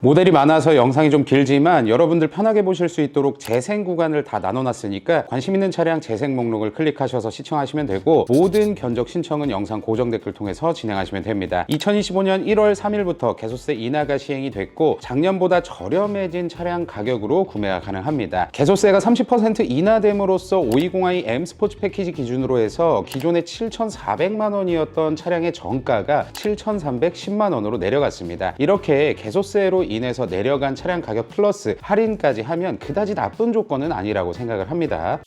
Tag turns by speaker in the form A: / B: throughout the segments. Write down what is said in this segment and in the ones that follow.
A: 모델이 많아서 영상이 좀 길지만 여러분들 편하게 보실 수 있도록 재생 구간을 다 나눠놨으니까 관심 있는 차량 재생 목록을 클릭하셔서 시청하시면 되고, 모든 견적 신청은 영상 고정 댓글 통해서 진행하시면 됩니다. 2025년 1월 3일부터 개소세 인하가 시행이 됐고, 작년보다 저렴해진 차량 가격으로 구매가 가능합니다. 개소세가 30% 인하됨으로써 520i M 스포츠 패키지 기준으로 해서 기존에 7,400만 원이었던 차량의 정가가 7,310만 원으로 내려갔습니다. 이렇게 개소세로 인해서 내려간 차량 가격 플러스 할인까지 하면 그다지 나쁜 조건은 아니라고 생각을 합니다.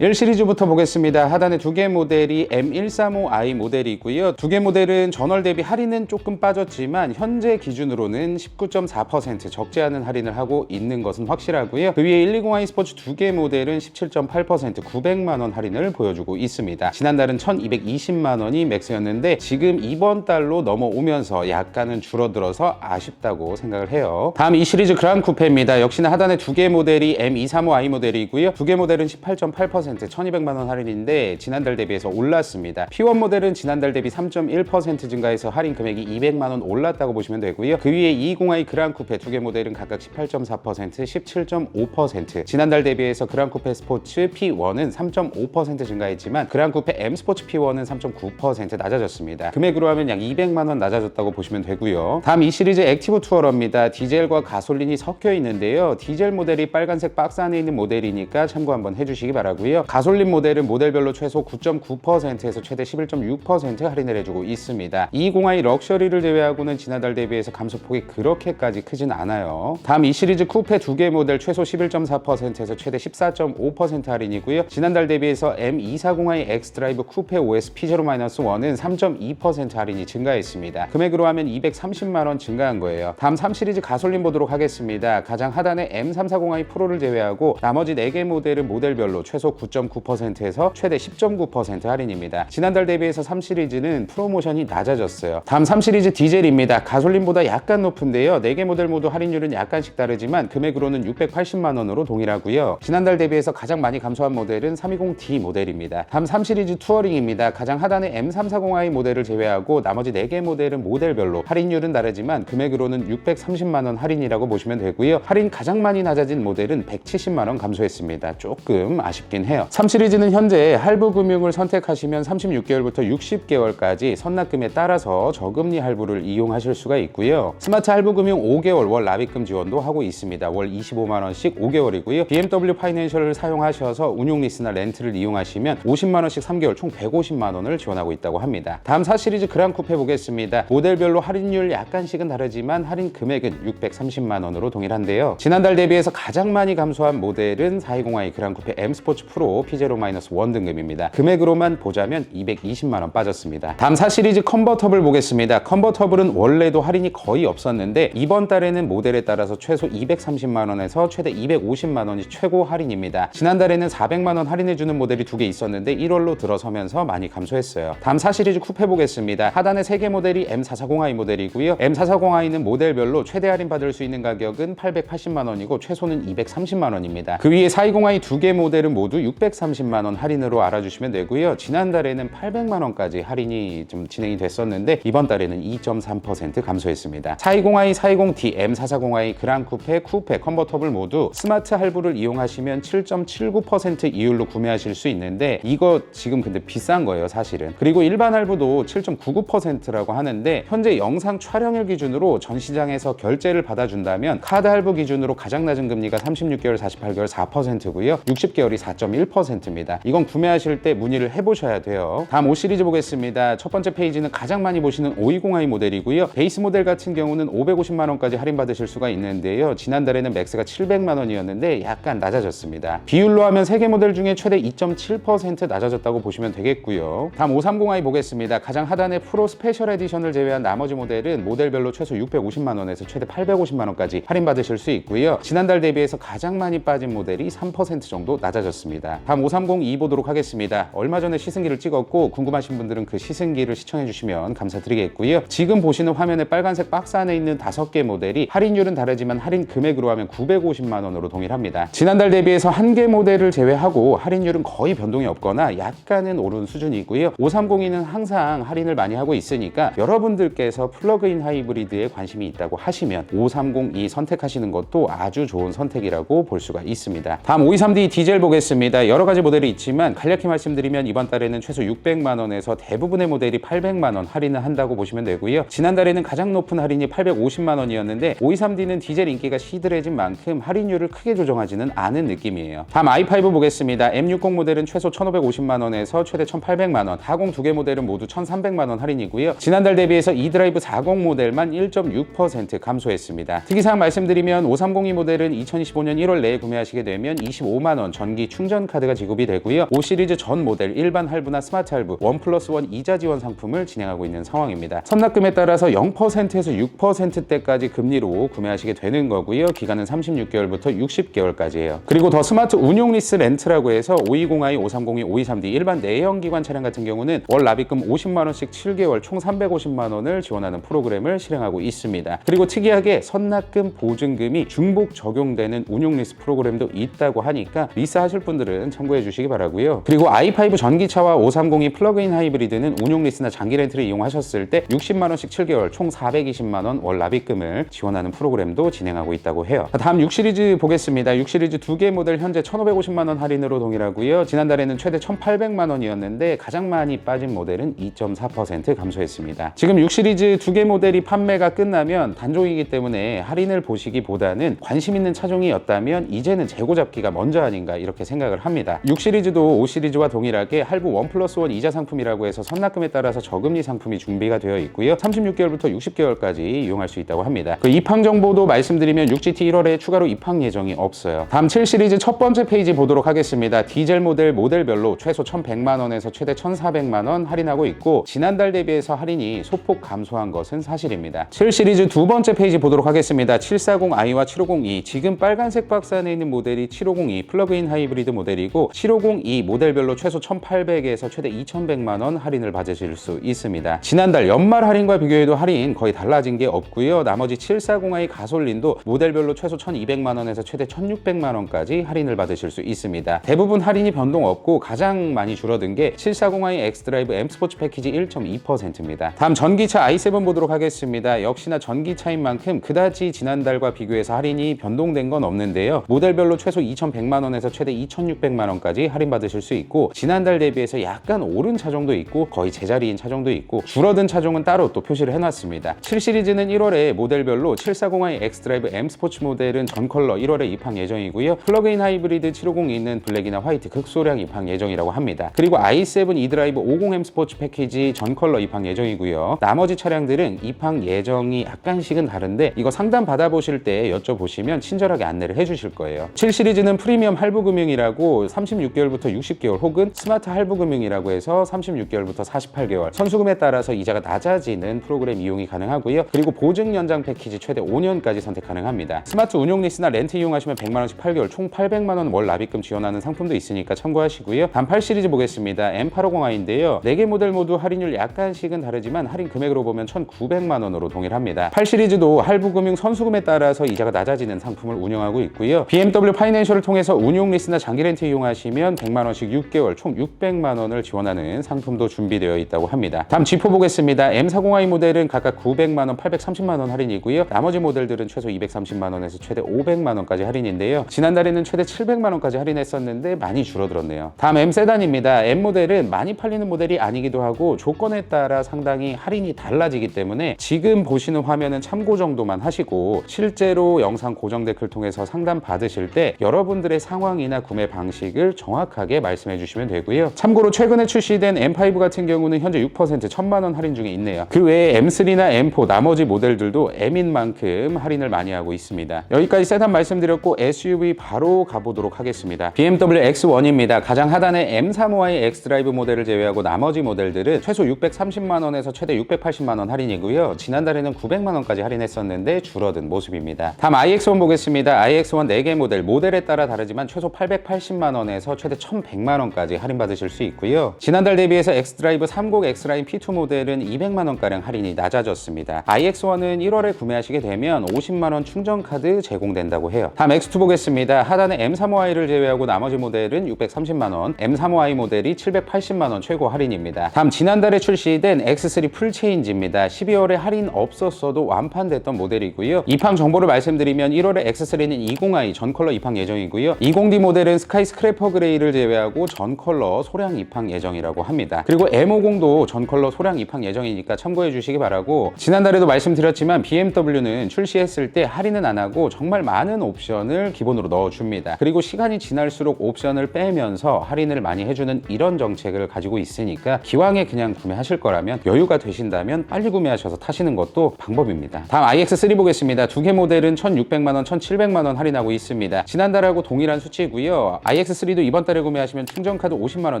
A: 1시리즈부터 보겠습니다. 하단에 두 개 모델이 M135i 모델이고요. 두 개 모델은 전월 대비 할인은 조금 빠졌지만 현재 기준으로는 19.4% 적지 않은 할인을 하고 있는 것은 확실하고요. 그 위에 120i 스포츠 두 개 모델은 17.8% 900만 원 할인을 보여주고 있습니다. 지난달은 1220만 원이 맥스였는데 지금 이번 달로 넘어오면서 약간은 줄어들어서 아쉽다고 생각을 해요. 다음 이 시리즈 그랑 쿠페입니다. 역시나 하단에 두 개 모델이 M235i 모델이고요. 두 개 모델은 18.8% 1200만 원 할인인데 지난달 대비해서 올랐습니다. P1 모델은 지난달 대비 3.1% 증가해서 할인 금액이 200만 원 올랐다고 보시면 되고요. 그 위에 220i 그랑 쿠페 두 개 모델은 각각 18.4%, 17.5%. 지난달 대비해서 그랑 쿠페 스포츠 P1은 3.5% 증가했지만 그랑 쿠페 M 스포츠 P1은 3.9% 낮아졌습니다. 금액으로 하면 약 200만 원 낮아졌다고 보시면 되고요. 다음 이 시리즈 액티브 투어러입니다. 디젤과 가솔린이 섞여 있는데요. 디젤 모델이 빨간색 박스 안에 있는 모델이니까 참고 한번 해주시기 바라고요. 가솔린 모델은 모델별로 최소 9.9%에서 최대 11.6% 할인을 해주고 있습니다. 220i 럭셔리를 제외하고는 지난달 대비해서 감소폭이 그렇게까지 크진 않아요. 다음 이 시리즈 쿠페 두 개 모델 최소 11.4%에서 최대 14.5% 할인이고요. 지난달 대비해서 M240i 엑스드라이브 쿠페 OS P0-1은 3.2% 할인이 증가했습니다. 금액으로 하면 230만 원 증가한 거예요. 다음 3 시리즈 가솔린 보도록 하겠습니다. 가장 하단에 M340i 프로를 제외하고 나머지 4개 모델은 모델별로 최소 9.9%에서 최대 10.9% 할인입니다. 지난달 대비해서 3 시리즈는 프로모션이 낮아졌어요. 다음 3 시리즈 디젤입니다. 가솔린보다 약간 높은데요. 4개 모델 모두 할인율은 약간씩 다르지만 금액으로는 680만 원으로 동일하고요. 지난달 대비해서 가장 많이 감소한 모델은 320D 모델입니다. 다음 3 시리즈 투어링입니다. 가장 하단에 M340i 모델을 제외하고 나머지 4개 모델은 모델별로 할인율은 다르지만 금액으로는 630만 원 할인이라고 보시면 되고요. 할인 가장 많이 낮아진 모델은 170만 원 감소했습니다. 조금 아쉽긴 해요. 3 시리즈는 현재 할부 금융을 선택하시면 36개월부터 60개월까지 선납금에 따라서 저금리 할부를 이용하실 수가 있고요. 스마트 할부 금융 5개월 월 납입금 지원도 하고 있습니다. 월 25만 원씩 5개월이고요. BMW 파이낸셜을 사용하셔서 운용 리스나 렌트를 이용하시면 50만 원씩 3개월 총 150만 원을 지원하고 있다고 합니다. 다음 4 시리즈 그랑 쿠페 보겠습니다. 모델별로 할인율 약간씩은 다르지만 할인 금액은 630만 원으로 동일한데요. 지난달 대비해서 가장 많이 감소한 모델은 420i 그랑 쿠페 M 스포츠 프로 P0-1 등급입니다. 금액으로만 보자면 220만 원 빠졌습니다. 다음 4 시리즈 컨버터블 보겠습니다. 컨버터블은 원래도 할인이 거의 없었는데 이번 달에는 모델에 따라서 최소 230만 원에서 최대 250만 원이 최고 할인입니다. 지난달에는 400만 원 할인해주는 모델이 2개 있었는데 1월로 들어서면서 많이 감소했어요. 다음 4 시리즈 쿠페 보겠습니다. 하단에 3개 모델이 M440i 모델이고요. M440i는 모델별로 최대 할인 받을 수 있는 가격은 880만 원이고 최소는 230만 원입니다. 그 위에 420i 2개 모델은 모두 630만 원 할인으로 알아주시면 되고요. 지난달에는 800만 원까지 할인이 좀 진행이 됐었는데 이번 달에는 2.3% 감소했습니다. 420i, 420D, M440i 그랑 쿠페, 컨버터블 모두 스마트 할부를 이용하시면 7.79% 이율로 구매하실 수 있는데 이거 지금 근데 비싼 거예요, 사실은. 그리고 일반 할부도 7.99%라고 하는데 현재 영상 촬영일 기준으로 전 시장에서 결제를 받아준다면 카드 할부 기준으로 가장 낮은 금리가 36개월, 48개월 4%고요. 60개월이 4.1%입니다. 이건 구매하실 때 문의를 해보셔야 돼요. 다음 5 시리즈 보겠습니다. 첫 번째 페이지는 가장 많이 보시는 520i 모델이고요. 베이스 모델 같은 경우는 550만 원까지 할인받으실 수가 있는데요. 지난달에는 맥스가 700만 원이었는데 약간 낮아졌습니다. 비율로 하면 3개 모델 중에 최대 2.7% 낮아졌다고 보시면 되겠고요. 다음 530i 보겠습니다. 가장 하단에 프로 스페셜 에디션을 제외한 나머지 모델은 모델별로 최소 650만 원에서 최대 850만 원까지 할인받으실 수 있고요. 지난달 대비해서 가장 많이 빠진 모델이 3% 정도 낮아졌습니다. 있습니다. 다음 530e 보도록 하겠습니다. 얼마 전에 시승기를 찍었고 궁금하신 분들은 그 시승기를 시청해 주시면 감사드리겠고요. 지금 보시는 화면에 빨간색 박스 안에 있는 5개 모델이 할인율은 다르지만 할인 금액으로 하면 950만 원으로 동일합니다. 지난달 대비해서 한 개 모델을 제외하고 할인율은 거의 변동이 없거나 약간은 오른 수준이고요. 530e는 항상 할인을 많이 하고 있으니까 여러분들께서 플러그인 하이브리드에 관심이 있다고 하시면 530e 선택하시는 것도 아주 좋은 선택이라고 볼 수가 있습니다. 다음 523D 디젤 보겠습니다. 여러 가지 모델이 있지만 간략히 말씀드리면 이번 달에는 최소 600만 원에서 대부분의 모델이 800만 원 할인을 한다고 보시면 되고요. 지난달에는 가장 높은 할인이 850만 원이었는데 523D는 디젤 인기가 시들해진 만큼 할인율을 크게 조정하지는 않은 느낌이에요. 다음 i5 보겠습니다. M60 모델은 최소 1,550만 원에서 최대 1,800만 원, 40 두 개 모델은 모두 1,300만 원 할인이고요. 지난달 대비해서 e드라이브 40 모델만 1.6% 감소했습니다. 특이사항 말씀드리면 530e 모델은 2025년 1월 내에 구매하시게 되면 25만 원 전기 충전 카드가 지급이 되고요. 5 시리즈 전 모델 일반 할부나 스마트 할부, 1+1 이자 지원 상품을 진행하고 있는 상황입니다. 선납금에 따라서 0%에서 6%대까지 금리로 구매하시게 되는 거고요. 기간은 36개월부터 60개월까지예요. 그리고 더 스마트 운용 리스 렌트라고 해서 520i, 530e, 523D 일반 내연기관 차량 같은 경우는 월 납입금 50만 원씩 7개월 총 350만 원을 지원하는 프로그램을 실행하고 있습니다. 그리고 특이하게 선납금 보증금이 중복 적용되는 운용 리스 프로그램도 있다고 하니까 리스 하실 분들은 참고해 주시기 바라고요. 그리고 i5 전기차와 530e 플러그인 하이브리드는 운용 리스나 장기 렌트를 이용하셨을 때 60만 원씩 7개월 총 420만 원 월 납입금을 지원하는 프로그램도 진행하고 있다고 해요. 다음 6 시리즈 보겠습니다. 6 시리즈 두 개 모델 현재 1,550만 원 할인으로 동일하고요. 지난달에는 최대 1,800만 원이었는데 가장 많이 빠진 모델은 2.4% 감소했습니다. 지금 6 시리즈 두 개 모델이 판매가 끝나면 단종이기 때문에 할인을 보시기보다는 관심 있는 차종이었다면 이제는 재고 잡기가 먼저 아닌가 이렇게 생각을 합니다. 6 시리즈도 5 시리즈와 동일하게 할부 1+1 이자 상품이라고 해서 선납금에 따라서 저금리 상품이 준비가 되어 있고요. 36개월부터 60개월까지 이용할 수 있다고 합니다. 그 입항 정보도 말씀드리면 6GT 1월에 추가로 입항 예정이 없어요. 다음 7 시리즈 첫 번째 페이지 보도록 하겠습니다. 디젤 모델별로 최소 1,100만 원에서 최대 1,400만 원 할인하고 있고 지난달 대비해서 할인이 소폭 감소한 것은 사실입니다. 7 시리즈 두 번째 페이지 보도록 하겠습니다. 740i와 750e 지금 빨간색 박스 안에 있는 모델이 750e 플러그인 하이브리드 모델이고 750e 모델별로 최소 1,800에서 최대 2,100만 원 할인을 받으실 수 있습니다. 지난달 연말 할인과 비교해도 할인 거의 달라진 게 없고요. 나머지 740i 가솔린도 모델별로 최소 1,200만 원에서 최대 1,600만 원까지 할인을 받으실 수 있습니다. 대부분 할인이 변동 없고 가장 많이 줄어든 게 740i 엑스드라이브 M 스포츠 패키지 1.2%입니다. 다음 전기차 i7 보도록 하겠습니다. 역시나 전기차인 만큼 그다지 지난달과 비교해서 할인이 변동된 건 없는데요. 모델별로 최소 2,100만 원에서 최대 2,600만 원까지 할인 받으실 수 있고 지난달 대비해서 약간 오른 차종도 있고 거의 제자리인 차종도 있고 줄어든 차종은 따로 또 표시를 해놨습니다. 7 시리즈는 1월에 모델별로 740i 엑스드라이브 M 스포츠 모델은 전 컬러 1월에 입항 예정이고요. 플러그인 하이브리드 750e는 블랙이나 화이트 극소량 입항 예정이라고 합니다. 그리고 i7 e드라이브 50M 스포츠 패키지 전 컬러 입항 예정이고요. 나머지 차량들은 입항 예정이 약간씩은 다른데 이거 상담 받아보실 때 여쭤보시면 친절하게 안내를 해주실 거예요. 7 시리즈는 프리미엄 할부금융이라고 36개월부터 60개월 혹은 스마트 할부금융이라고 해서 36개월부터 48개월 선수금에 따라서 이자가 낮아지는 프로그램 이용이 가능하고요. 그리고 보증 연장 패키지 최대 5년까지 선택 가능합니다. 스마트 운용 리스나 렌트 이용하시면 100만 원씩 8개월 총 800만 원 월 납입금 지원하는 상품도 있으니까 참고하시고요. 다음 8 시리즈 보겠습니다. M850i인데요. 4개 모델 모두 할인율 약간씩은 다르지만 할인 금액으로 보면 1,900만 원으로 동일합니다. 8 시리즈도 할부금융 선수금에 따라서 이자가 낮아지는 상품을 운영하고 있고요. BMW 파이낸셜을 통해서 운용 리스나 장기 렌트 이용하시면 100만 원씩 6개월 총 600만 원을 지원하는 상품도 준비되어 있다고 합니다. 다음 G4 보겠습니다. M40i 모델은 각각 900만 원, 830만 원 할인이고요. 나머지 모델들은 최소 230만 원에서 최대 500만 원까지 할인인데요. 지난달에는 최대 700만 원까지 할인했었는데 많이 줄어들었네요. 다음 M 세단입니다. M 모델은 많이 팔리는 모델이 아니기도 하고 조건에 따라 상당히 할인이 달라지기 때문에 지금 보시는 화면은 참고 정도만 하시고 실제로 영상 고정 댓글 통해서 상담 받으실 때 여러분들의 상황이나 구매 방식을 정확하게 말씀해 주시면 되고요. 참고로 최근에 출시된 M5 같은 경우는 현재 6% 1,000만 원 할인 중에 있네요. 그 외에 M3나 M4 나머지 모델들도 M인 만큼 할인을 많이 하고 있습니다. 여기까지 세단 말씀드렸고 SUV 바로 가보도록 하겠습니다. BMW X1입니다. 가장 하단에 M35i X드라이브 모델을 제외하고 나머지 모델들은 최소 630만 원에서 최대 680만 원 할인이고요. 지난달에는 900만 원까지 할인했었는데 줄어든 모습입니다. 다음 iX1 보겠습니다. iX1 4개 모델에 따라 다르지만 최소 880만 80만 원에서 최대 1,100만 원까지 할인받으실 수 있고요. 지난달 대비해서 엑스드라이브 30 X라인 P2 모델은 200만 원가량 할인이 낮아졌습니다. iX1은 1월에 구매하시게 되면 50만 원 충전 카드 제공된다고 해요. 다음 X2 보겠습니다. 하단에 M35i를 제외하고 나머지 모델은 630만 원, M35i 모델이 780만 원 최고 할인입니다. 다음 지난달에 출시된 X3 풀체인지입니다. 12월에 할인 없었어도 완판됐던 모델이고요. 입항 정보를 말씀드리면 1월에 X3는 20i 전 컬러 입항 예정이고요. 20D 모델은 스카이 스크래퍼 그레이를 제외하고 전 컬러 소량 입항 예정이라고 합니다. 그리고 M50도 전 컬러 소량 입항 예정이니까 참고해 주시기 바라고, 지난달에도 말씀드렸지만 BMW는 출시했을 때 할인은 안 하고 정말 많은 옵션을 기본으로 넣어줍니다. 그리고 시간이 지날수록 옵션을 빼면서 할인을 많이 해주는 이런 정책을 가지고 있으니까 기왕에 그냥 구매하실 거라면, 여유가 되신다면 빨리 구매하셔서 타시는 것도 방법입니다. 다음 iX3 보겠습니다. 두 개 모델은 1,600만 원, 1,700만 원 할인하고 있습니다. 지난달하고 동일한 수치고요. iX3도 이번 달에 구매하시면 충전카드 50만 원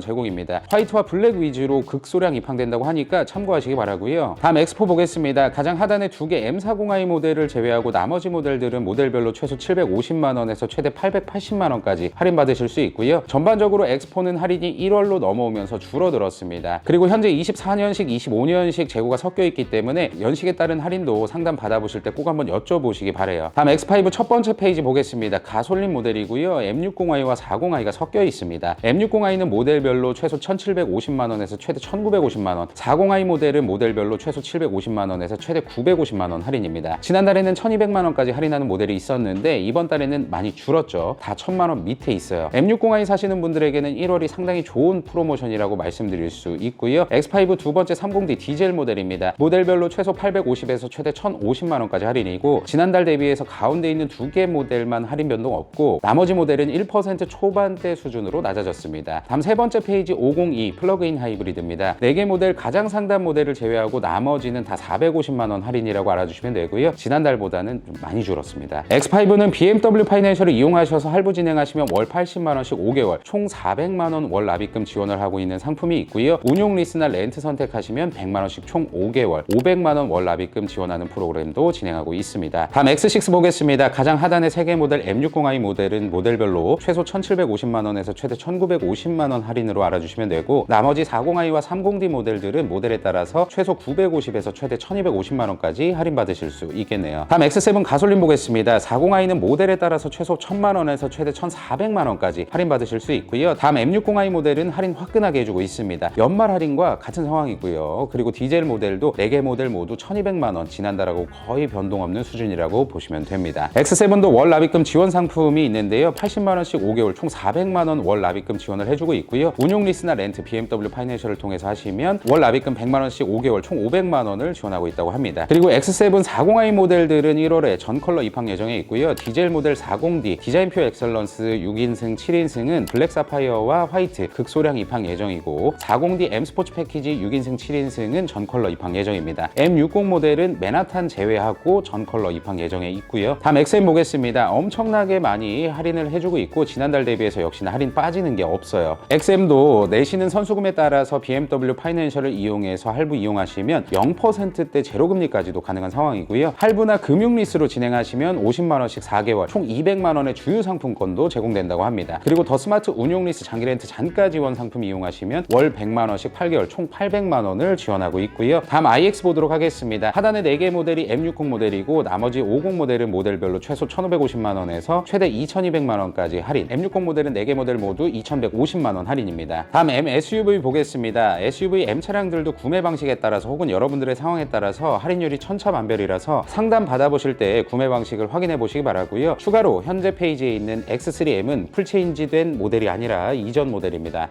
A: 제공입니다. 화이트와 블랙 위주로 극소량 입항된다고 하니까 참고하시기 바라고요. 다음 X4 보겠습니다. 가장 하단에 두 개 M40i 모델을 제외하고 나머지 모델들은 모델별로 최소 750만 원에서 최대 880만 원까지 할인받으실 수 있고요. 전반적으로 X4는 할인이 1월로 넘어오면서 줄어들었습니다. 그리고 현재 24년식, 25년식 재고가 섞여 있기 때문에 연식에 따른 할인도 상담 받아보실 때 꼭 한번 여쭤보시기 바래요. 다음 X5 첫 번째 페이지 보겠습니다. 가솔린 모델이고요. M60i와 40i가 섞여 있습니다. M60i는 모델별로 최소 1,750만 원에서 최대 1,950만 원, 40i 모델은 모델별로 최소 750만 원에서 최대 950만 원 할인입니다. 지난달에는 1,200만 원까지 할인하는 모델이 있었는데 이번 달에는 많이 줄었죠. 다 1,000만 원 밑에 있어요. M60i 사시는 분들에게는 1월이 상당히 좋은 프로모션이라고 말씀드릴 수 있고요. X5 두 번째 30D 디젤 모델입니다. 모델별로 최소 850에서 최대 1,050만 원까지 할인이고, 지난달 대비해서 가운데 있는 두 개 모델만 할인 변동 없고 나머지 모델은 1% 초반대 수준으로 낮아졌습니다. 다음 세 번째 페이지 502 플러그인 하이브리드입니다. 4개 모델 가장 상단 모델을 제외하고 나머지는 다 450만 원 할인이라고 알아주시면 되고요. 지난달보다는 좀 많이 줄었습니다. X5는 BMW 파이낸셜을 이용하셔서 할부 진행하시면 월 80만 원씩 5개월 총 400만 원 월 납입금 지원을 하고 있는 상품이 있고요. 운용 리스나 렌트 선택하시면 100만 원씩 총 5개월 500만 원 월 납입금 지원하는 프로그램도 진행하고 있습니다. 다음 X6 보겠습니다. 가장 하단의 3개 모델 M60i 모델은 모델별로 최소 1,750만 원에서 최대 1,950만 원 할인으로 알아주시면 되고, 나머지 40i와 30D 모델들은 모델에 따라서 최소 950에서 최대 1,250만 원까지 할인받으실 수 있겠네요. 다음 X7 가솔린 보겠습니다. 40i는 모델에 따라서 최소 1,000만 원에서 최대 1,400만 원까지 할인받으실 수 있고요. 다음 M60i 모델은 할인 화끈하게 해주고 있습니다. 연말 할인과 같은 상황이고요. 그리고 디젤 모델도 4개 모델 모두 1,200만 원, 지난달하고 거의 변동 없는 수준이라고 보시면 됩니다. X7도 월 납입금 지원 상품이 있는데요. 80만 원씩 5개월 총 400만 원 월 납입금 지원을 해주고 있고요. 운용 리스나 렌트 BMW 파이낸셜을 통해서 하시면 월 납입금 100만 원씩 5개월 총 500만 원을 지원하고 있다고 합니다. 그리고 X7 40i 모델들은 1월에 전 컬러 입항 예정에 있고요. 디젤 모델 40D 디자인표 엑셀런스 6인승, 7인승은 블랙 사파이어와 화이트 극소량 입항 예정이고, 40D M 스포츠 패키지 6인승, 7인승은 전 컬러 입항 예정입니다. M60 모델은 맨하탄 제외하고 전 컬러 입항 예정에 있고요. 다음 XM 보겠습니다. 엄청나게 많이 할인을 해주고 있고 지난달 대비해서 역시나 할인 빠지는 게 없어요. XM도 내시는 선수금에 따라서 BMW 파이낸셜을 이용해서 할부 이용하시면 0%대 제로금리까지도 가능한 상황이고요. 할부나 금융리스로 진행하시면 50만 원씩 4개월 총 200만 원의 주유 상품권도 제공된다고 합니다. 그리고 더 스마트 운용리스 장기렌트 잔가 지원 상품 이용하시면 월 100만 원씩 8개월 총 800만 원을 지원하고 있고요. 다음 iX 보도록 하겠습니다. 하단에 4개 모델이 M60 모델이고 나머지 50 모델은 모델별로 최소 1,550만 원에서 최대 2,200만 원까지 할인. M60 모델은 4개 모델 모두 2,150만 원 할인입니다. 다음 M SUV 보겠습니다. SUV M 차량들도 구매 방식에 따라서 혹은 여러분들의 상황에 따라서 할인율이 천차만별이라서 상담 받아보실 때 구매 방식을 확인해 보시기 바라고요. 추가로 현재 페이지에 있는 X3M은 풀체인지된 모델이 아니라 이전 모델입니다.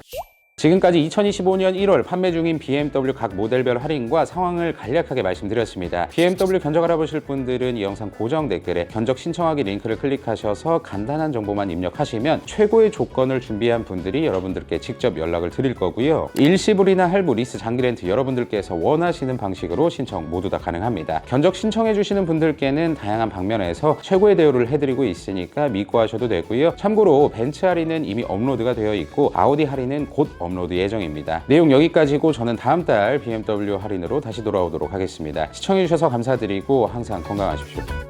A: 지금까지 2025년 1월 판매 중인 BMW 각 모델별 할인과 상황을 간략하게 말씀드렸습니다. BMW 견적 알아보실 분들은 이 영상 고정 댓글에 견적 신청하기 링크를 클릭하셔서 간단한 정보만 입력하시면 최고의 조건을 준비한 분들이 여러분들께 직접 연락을 드릴 거고요. 일시불이나 할부, 리스, 장기렌트 여러분들께서 원하시는 방식으로 신청 모두 다 가능합니다. 견적 신청해 주시는 분들께는 다양한 방면에서 최고의 대우를 해드리고 있으니까 믿고 하셔도 되고요. 참고로 벤츠 할인은 이미 업로드가 되어 있고 아우디 할인은 곧 업로드 예정입니다. 내용 여기까지고 저는 다음 달 BMW 할인으로 다시 돌아오도록 하겠습니다. 시청해주셔서 감사드리고 항상 건강하십시오.